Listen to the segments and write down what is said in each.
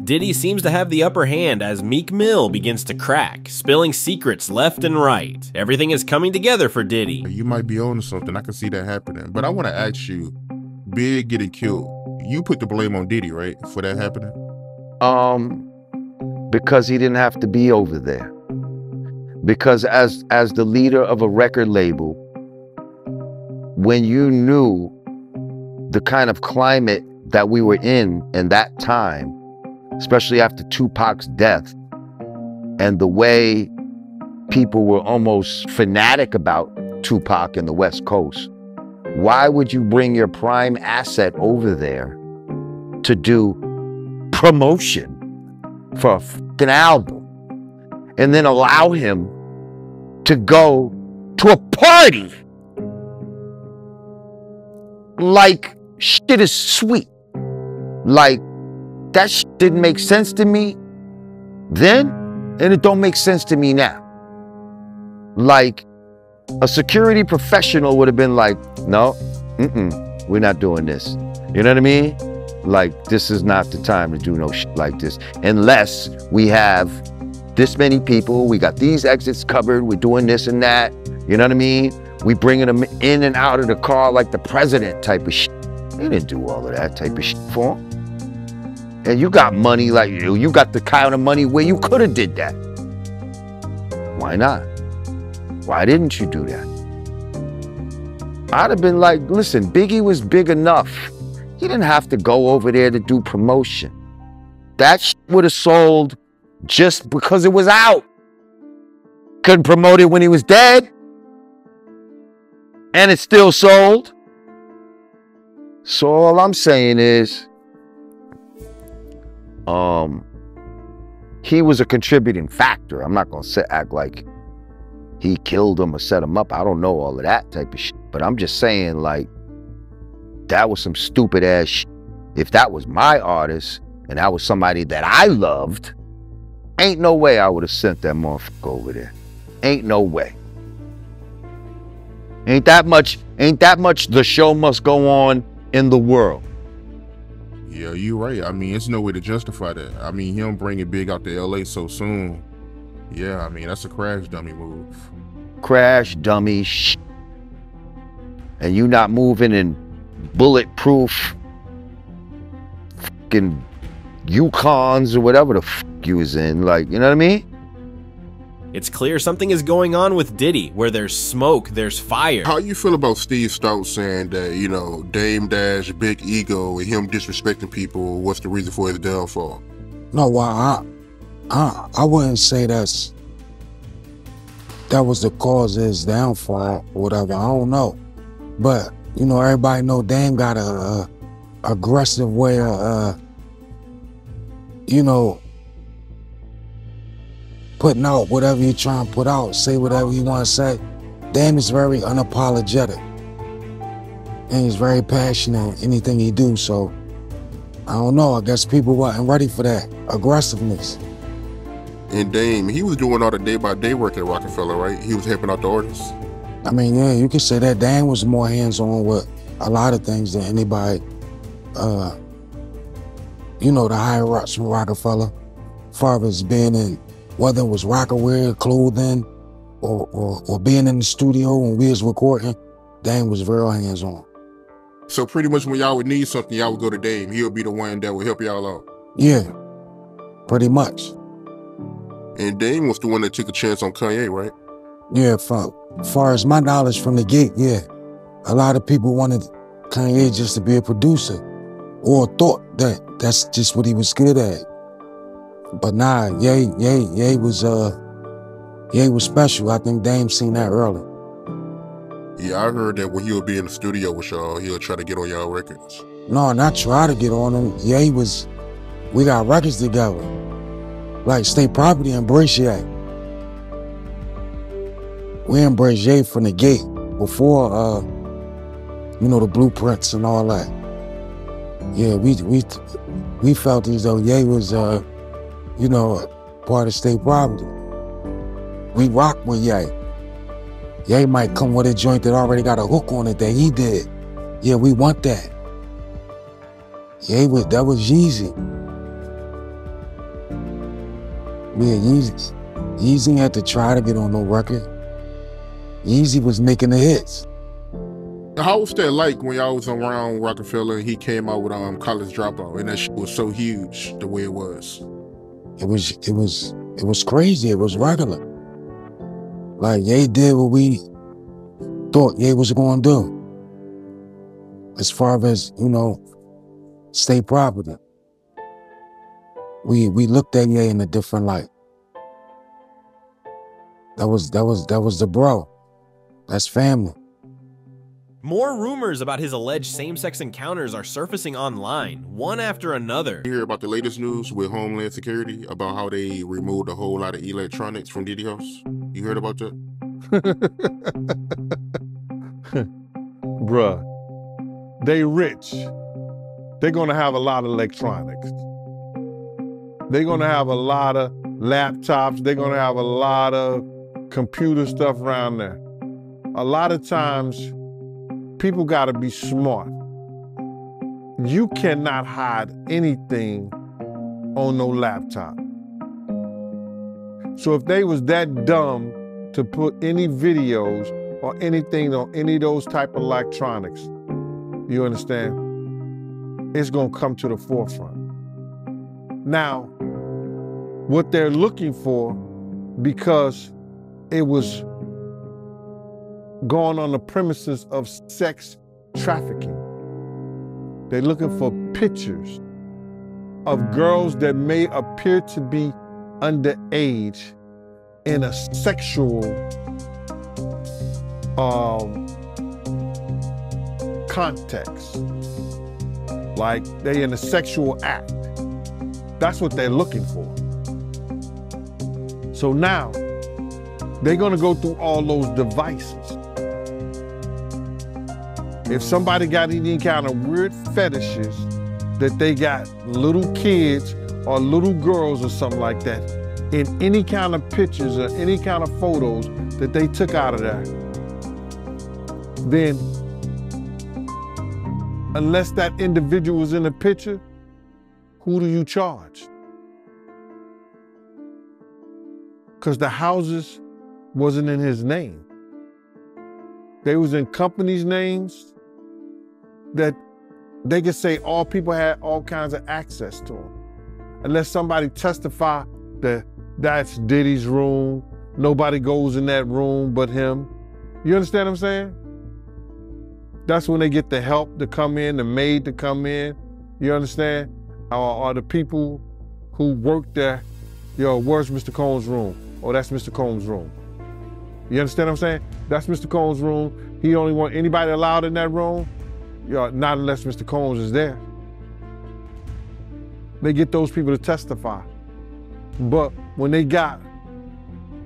Diddy seems to have the upper hand as Meek Mill begins to crack, spilling secrets left and right. Everything is coming together for Diddy. You might be on to something. I can see that happening. But I want to ask you, Big getting killed, you put the blame on Diddy, right, for that happening? Because he didn't have to be over there. Because as the leader of a record label, when you knew the kind of climate that we were in that time, especially after Tupac's death, and the way people were almost fanatic about Tupac in the West Coast, why would you bring your prime asset over there to do promotion for a fucking album and then allow him to go to a party like shit is sweet? Like, that shit didn't make sense to me then, and it don't make sense to me now. Like, a security professional would have been like, no, we're not doing this. You know what I mean? Like, this is not the time to do no shit like this. Unless we have this many people, we got these exits covered, we're doing this and that. You know what I mean? We bringing them in and out of the car like the president type of shit. They didn't do all of that type of shit for him. And you got money like you got the kind of money where you could have did that. Why not? Why didn't you do that? I'd have been like, listen, Biggie was big enough. He didn't have to go over there to do promotion. That shit would have sold just because it was out. Couldn't promote it when he was dead. And it still sold. So all I'm saying is, he was a contributing factor. I'm not gonna act like he killed him or set him up. I don't know all of that type of shit. But I'm just saying, like, that was some stupid ass shit. If that was my artist and that was somebody that I loved, ain't no way I would have sent that motherfucker over there. Ain't no way. Ain't that much the show must go on in the world. Yeah, you're right. I mean, it's no way to justify that. I mean, him bringing Big out to LA so soon. Yeah, I mean, that's a crash dummy move. Crash dummy shit. And you not moving in bulletproof fucking Yukons or whatever the fuck you was in. Like, you know what I mean? It's clear something is going on with Diddy. Where there's smoke, there's fire. How you feel about Steve Stout saying that, you know, Dame Dash, big ego, and him disrespecting people, what's the reason for his downfall? No, well, I wouldn't say that was the cause of his downfall or whatever. I don't know. But, you know, everybody know Dame got a aggressive way of, you know, putting out whatever you trying to put out, say whatever you want to say. Dame is very unapologetic. And he's very passionate in anything he do, so I don't know, I guess people wasn't ready for that aggressiveness. And Dame, he was doing all the day-by-day work at Rockefeller, right? He was helping out the artists. I mean, yeah, you could say that. Dame was more hands-on with a lot of things than anybody, you know, the higher-ups from Rockefeller, as far as being in, whether it was Rockaware, clothing, or being in the studio when we was recording, Dame was very hands-on. So pretty much when y'all would need something, y'all would go to Dame. He'll be the one that would help y'all out. Yeah, pretty much. And Dame was the one that took a chance on Kanye, right? Yeah, far as my knowledge from the gate, yeah. A lot of people wanted Kanye just to be a producer, or thought that that's just what he was good at. But nah, Ye was special. I think Dame seen that early. Yeah, I heard that when he would be in the studio with y'all, he'll try to get on y'all records. No, not try to get on him. We got records together. Like State Property and Embrace Ye. We embraced Ye from the gate before, you know, the blueprints and all that. Yeah, we felt as though Ye was, you know, part of State Property. We rocked with Ye. Ye might come with a joint that already got a hook on it that he did. Yeah, we want that. That was Yeezy. Yeah, Yeezy had to try to get on no record. Yeezy was making the hits. How was that like when y'all was around Rockefeller and he came out with College Dropout and that shit was so huge the way it was? It was crazy. It was regular. Like Ye did what we thought Ye was gonna do. As far as, you know, state property. We looked at Ye in a different light. That was the bro. That's family. More rumors about his alleged same-sex encounters are surfacing online, one after another. You hear about the latest news with Homeland Security about how they removed a whole lot of electronics from Diddy house? You heard about that? Bruh, they rich. They're gonna have a lot of electronics. They're gonna have a lot of laptops. They're gonna have a lot of computer stuff around there. A lot of times, people gotta be smart. You cannot hide anything on no laptop. So if they was that dumb to put any videos or anything on any of those type of electronics, you understand? It's gonna come to the forefront. Now, what they're looking for, because it was going on the premises of sex trafficking. They're looking for pictures of girls that may appear to be underage in a sexual context. Like they in a sexual act. That's what they're looking for. So now, they're gonna go through all those devices. If somebody got any kind of weird fetishes that they got little kids or little girls or something like that, in any kind of pictures or any kind of photos that they took out of there, then unless that individual was in the picture, who do you charge? Because the houses wasn't in his name. They was in companies' names that they could say all people had all kinds of access to them. Unless somebody testify that that's Diddy's room, nobody goes in that room but him. You understand what I'm saying? That's when they get the help to come in, the maid to come in, you understand? Or the people who work there, yo, where's Mr. Combs' room? Oh, that's Mr. Combs' room. You understand what I'm saying? That's Mr. Combs' room. He only want anybody allowed in that room? Yo, not unless Mr. Combs is there. They get those people to testify. But when they got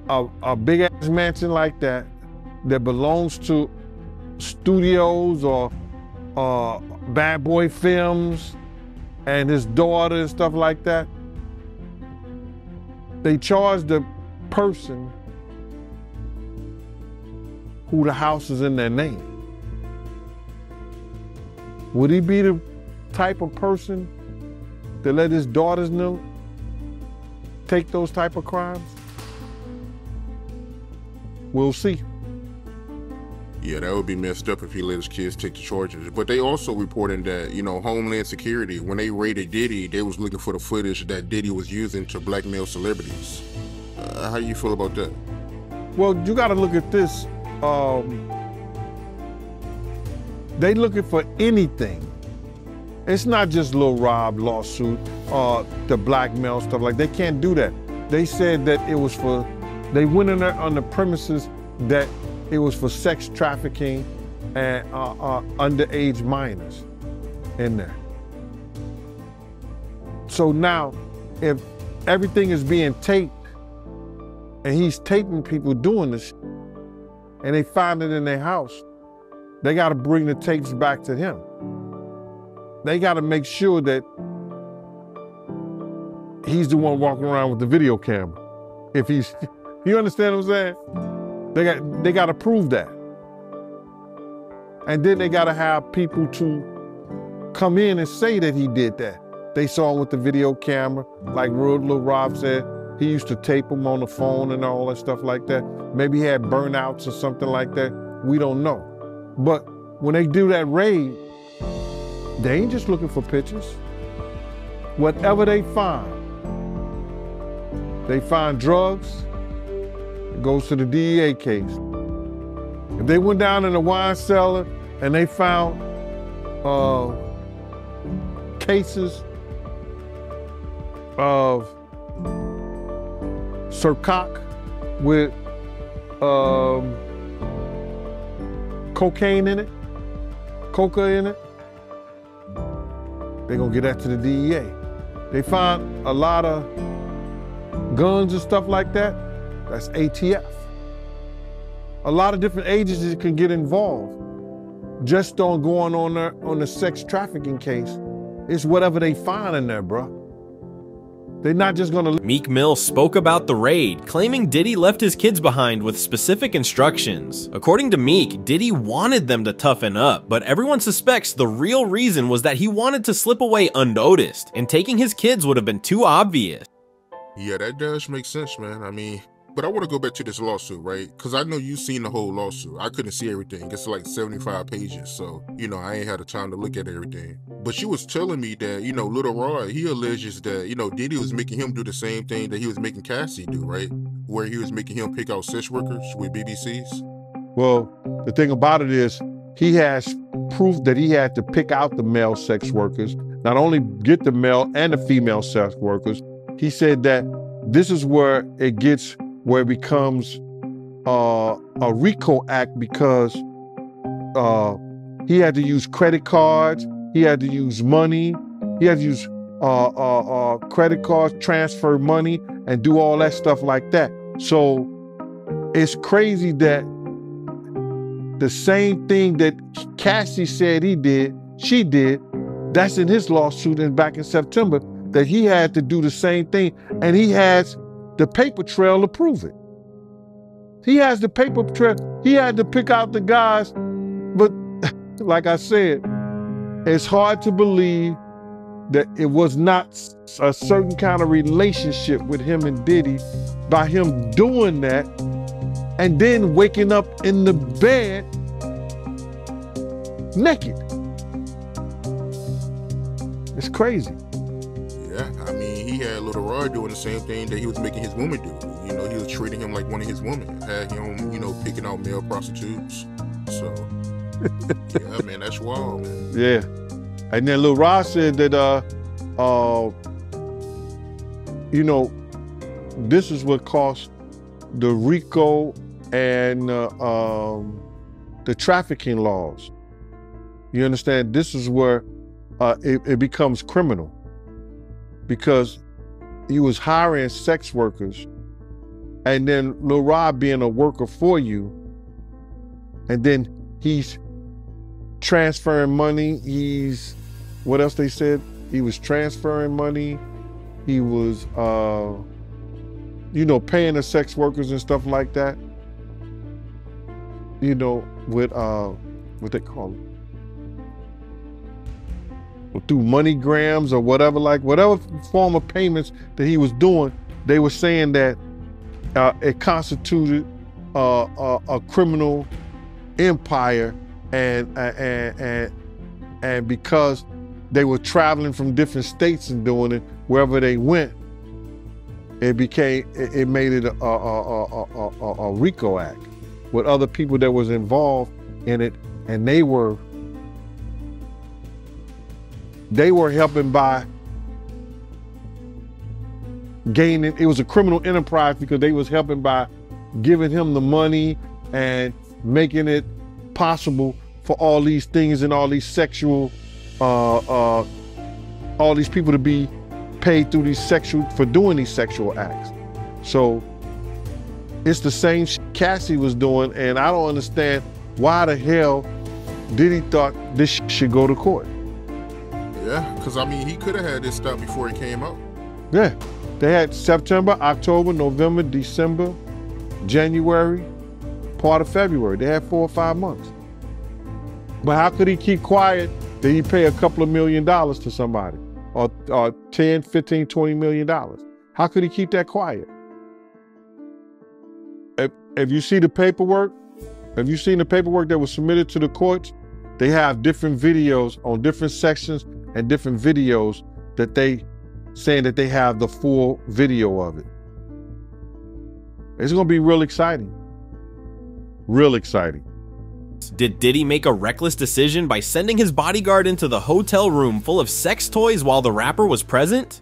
a big ass mansion like that belongs to studios or Bad Boy Films and his daughter and stuff like that, they charge the person who the house is in their name. Would he be the type of person to let his daughters know, take those type of crimes? We'll see. Yeah, that would be messed up if he let his kids take the charges. But they also reporting that, you know, Homeland Security, when they raided Diddy, they was looking for the footage that Diddy was using to blackmail celebrities. How you feel about that? Well, you gotta look at this. They looking for anything. It's not just Lil Rob lawsuit, the blackmail stuff, like they can't do that. They said that it was for, they went in there on the premises that it was for sex trafficking and underage minors in there. So now, if everything is being taped and he's taping people doing this and they find it in their house, they gotta bring the tapes back to him. They gotta make sure that he's the one walking around with the video camera. If he's, you understand what I'm saying? They got to prove that. And then they got to have people to come in and say that he did that. They saw him with the video camera, like Lil Rob said. He used to tape him on the phone and all that stuff like that. Maybe he had burnouts or something like that. We don't know. But when they do that raid, they ain't just looking for pictures. Whatever they find drugs, it goes to the DEA case. If they went down in the wine cellar and they found cases of Sircock with cocaine in it, coca in it, they're gonna get that to the DEA. They find a lot of guns and stuff like that, that's ATF. A lot of different agencies can get involved just on going on the sex trafficking case. It's whatever they find in there, bro. They're not just gonna... Meek Mill spoke about the raid, claiming Diddy left his kids behind with specific instructions. According to Meek, Diddy wanted them to toughen up, but everyone suspects the real reason was that he wanted to slip away unnoticed, and taking his kids would have been too obvious. Yeah, that does make sense, man. I mean, but I want to go back to this lawsuit, right? Because I know you've seen the whole lawsuit. I couldn't see everything. It's like 75 pages. So, you know, I ain't had the time to look at everything. But she was telling me that, you know, Little Roy, he alleges that, you know, Diddy was making him do the same thing that he was making Cassie do, right? Where he was making him pick out sex workers with BBCs. Well, the thing about it is, he has proof that he had to pick out the male sex workers, not only get the male and the female sex workers. He said that this is where it becomes a RICO act, because he had to use credit cards, he had to use money, he had to use credit cards, transfer money, and do all that stuff like that. So it's crazy that the same thing that Cassie said she did, that's in his lawsuit back in September, that he had to do the same thing, and he has the paper trail to prove it. He has the paper trail. He had to pick out the guys, but like I said, it's hard to believe that it was not a certain kind of relationship with him and Diddy by him doing that and then waking up in the bed naked. It's crazy. Yeah, I mean, he had Little Roy doing the same thing that he was making his woman do. You know, he was treating him like one of his women. Had him, you know, picking out male prostitutes. So, yeah, man, that's wild, man. Yeah. And then Lil Ross said that, you know, this is what cost the RICO and the trafficking laws. You understand? This is where it becomes criminal, because he was hiring sex workers, and then Lil Rob being a worker for you, and then he's transferring money. What else they said? He was transferring money. He was, you know, paying the sex workers and stuff like that. You know, with, what they call it? Through MoneyGrams or whatever, like whatever form of payments that he was doing, they were saying that it constituted a criminal empire, and because they were traveling from different states and doing it wherever they went, it made it a RICO act with other people that was involved in it, and they were helping by gaining. It was a criminal enterprise because they was helping by giving him the money and making it possible for all these things and all these sexual, all these people to be paid through for doing these sexual acts. So it's the same Cassie was doing, and I don't understand why the hell Diddy thought this should go to court. Yeah, because I mean, he could have had this stuff before it came out. Yeah, they had September, October, November, December, January. part of February. They had 4 or 5 months. But how could he keep quiet that he pay a couple of $1 million to somebody? Or 10, 15, $20 million? How could he keep that quiet? If you see the paperwork, have you seen the paperwork that was submitted to the courts? They have different videos on different sections and different videos that they saying that they have the full video of it. It's gonna be real exciting. Real exciting. Did Diddy make a reckless decision by sending his bodyguard into the hotel room full of sex toys while the rapper was present?